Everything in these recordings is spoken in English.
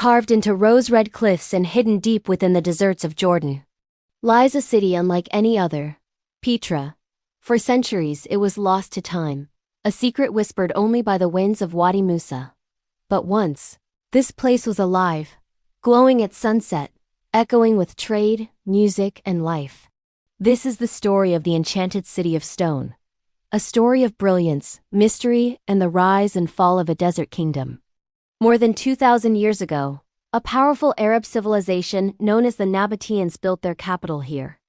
Carved into rose-red cliffs and hidden deep within the deserts of Jordan, lies a city unlike any other, Petra. For centuries it was lost to time, a secret whispered only by the winds of Wadi Musa. But once, this place was alive, glowing at sunset, echoing with trade, music, and life. This is the story of the enchanted city of stone. A story of brilliance, mystery, and the rise and fall of a desert kingdom. More than 2,000 years ago, a powerful Arab civilization known as the Nabataeans built their capital here.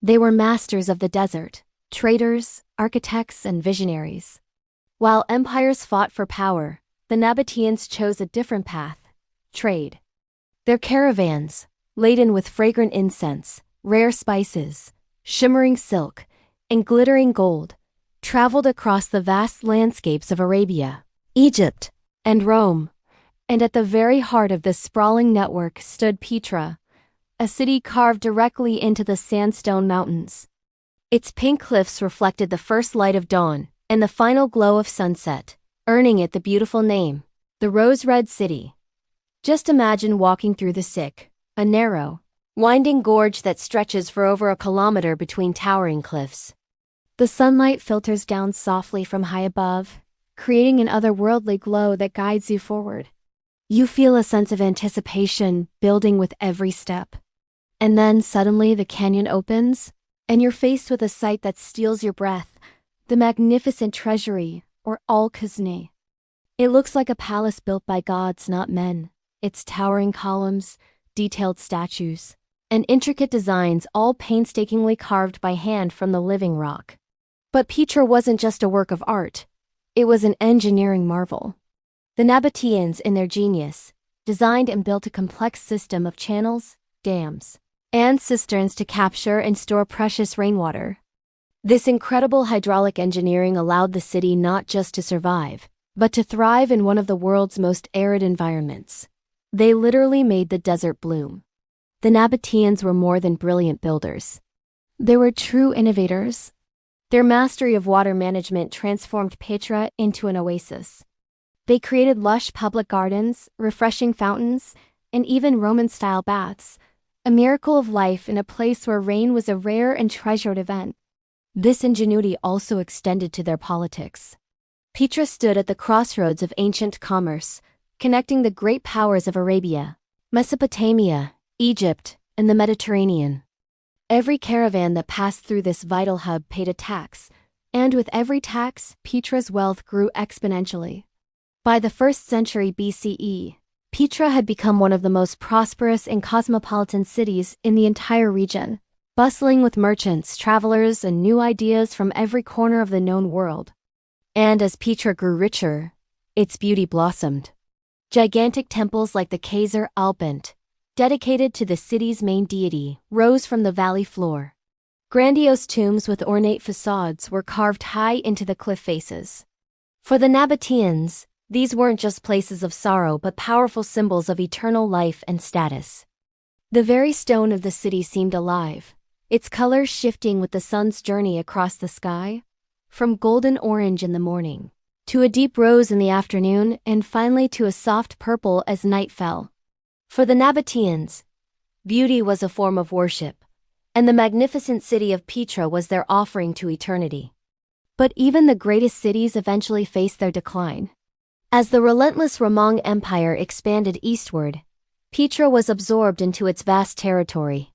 They were masters of the desert, traders, architects, and visionaries. While empires fought for power, the Nabataeans chose a different path: trade. Their caravans, laden with fragrant incense, rare spices, shimmering silk, and glittering gold, traveled across the vast landscapes of Arabia, Egypt, and Rome. And at the very heart of this sprawling network stood Petra, a city carved directly into the sandstone mountains. Its pink cliffs reflected the first light of dawn and the final glow of sunset, earning it the beautiful name, the Rose-Red City. Just imagine walking through a narrow, winding gorge that stretches for over a kilometer between towering cliffs. The sunlight filters down softly from high above, creating an otherworldly glow that guides you forward. You feel a sense of anticipation building with every step. And then suddenly the canyon opens, and you're faced with a sight that steals your breath: the magnificent treasury, or Al-Khazneh. It looks like a palace built by gods, not men. Its towering columns, detailed statues, and intricate designs all painstakingly carved by hand from the living rock. But Petra wasn't just a work of art. It was an engineering marvel. The Nabataeans, in their genius, designed and built a complex system of channels, dams, and cisterns to capture and store precious rainwater. This incredible hydraulic engineering allowed the city not just to survive, but to thrive in one of the world's most arid environments. They literally made the desert bloom. The Nabataeans were more than brilliant builders. They were true innovators. Their mastery of water management transformed Petra into an oasis. They created lush public gardens, refreshing fountains, and even Roman-style baths, a miracle of life in a place where rain was a rare and treasured event. This ingenuity also extended to their politics. Petra stood at the crossroads of ancient commerce, connecting the great powers of Arabia, Mesopotamia, Egypt, and the Mediterranean. Every caravan that passed through this vital hub paid a tax, and with every tax, Petra's wealth grew exponentially. By the 1st century BCE, Petra had become one of the most prosperous and cosmopolitan cities in the entire region, bustling with merchants, travelers, and new ideas from every corner of the known world. And as Petra grew richer, its beauty blossomed. Gigantic temples like the Kaiser al-Bint, dedicated to the city's main deity, rose from the valley floor. Grandiose tombs with ornate facades were carved high into the cliff faces. For the Nabataeans, these weren't just places of sorrow but powerful symbols of eternal life and status. The very stone of the city seemed alive, its colors shifting with the sun's journey across the sky, from golden orange in the morning, to a deep rose in the afternoon, and finally to a soft purple as night fell. For the Nabataeans, beauty was a form of worship, and the magnificent city of Petra was their offering to eternity. But even the greatest cities eventually faced their decline. As the relentless Roman Empire expanded eastward, Petra was absorbed into its vast territory.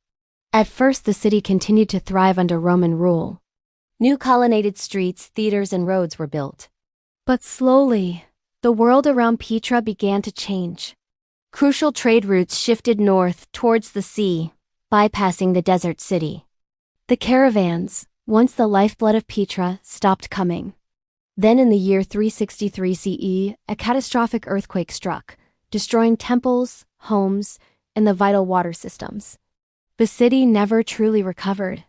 At first the city continued to thrive under Roman rule. New colonnaded streets, theaters, and roads were built. But slowly, the world around Petra began to change. Crucial trade routes shifted north towards the sea, bypassing the desert city. The caravans, once the lifeblood of Petra, stopped coming. Then in the year 363 CE, a catastrophic earthquake struck, destroying temples, homes, and the vital water systems. The city never truly recovered.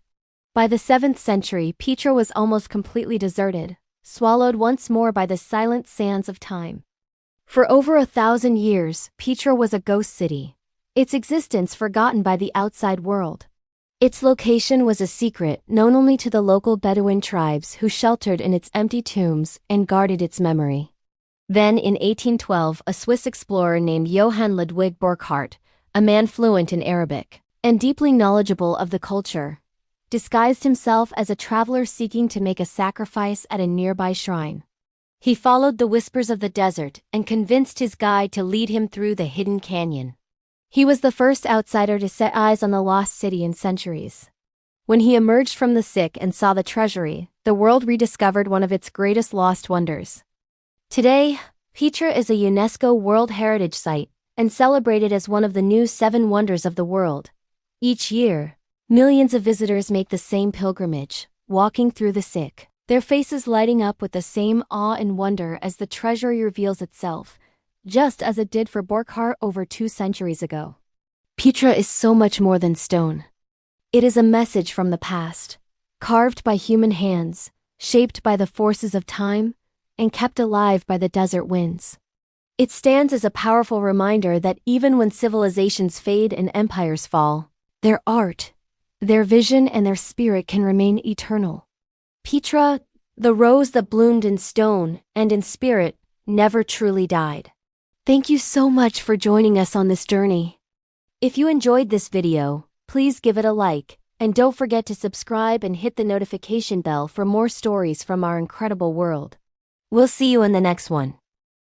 By the 7th century, Petra was almost completely deserted, swallowed once more by the silent sands of time. For over 1,000 years, Petra was a ghost city, its existence forgotten by the outside world. Its location was a secret known only to the local Bedouin tribes who sheltered in its empty tombs and guarded its memory. Then, in 1812, a Swiss explorer named Johann Ludwig Burckhardt, a man fluent in Arabic and deeply knowledgeable of the culture, disguised himself as a traveler seeking to make a sacrifice at a nearby shrine. He followed the whispers of the desert and convinced his guide to lead him through the hidden canyon. He was the first outsider to set eyes on the lost city in centuries. When he emerged from the sick and saw the treasury, the world rediscovered one of its greatest lost wonders. Today, Petra is a UNESCO World Heritage Site and celebrated as one of the new 7 wonders of the world. Each year, millions of visitors make the same pilgrimage, walking through the sick, their faces lighting up with the same awe and wonder as the treasury reveals itself, just as it did for Burckhardt over 2 centuries ago. Petra is so much more than stone. It is a message from the past, carved by human hands, shaped by the forces of time, and kept alive by the desert winds. It stands as a powerful reminder that even when civilizations fade and empires fall, their art, their vision, and their spirit can remain eternal. Petra, the rose that bloomed in stone and in spirit, never truly died. Thank you so much for joining us on this journey. If you enjoyed this video, please give it a like, and don't forget to subscribe and hit the notification bell for more stories from our incredible world. We'll see you in the next one.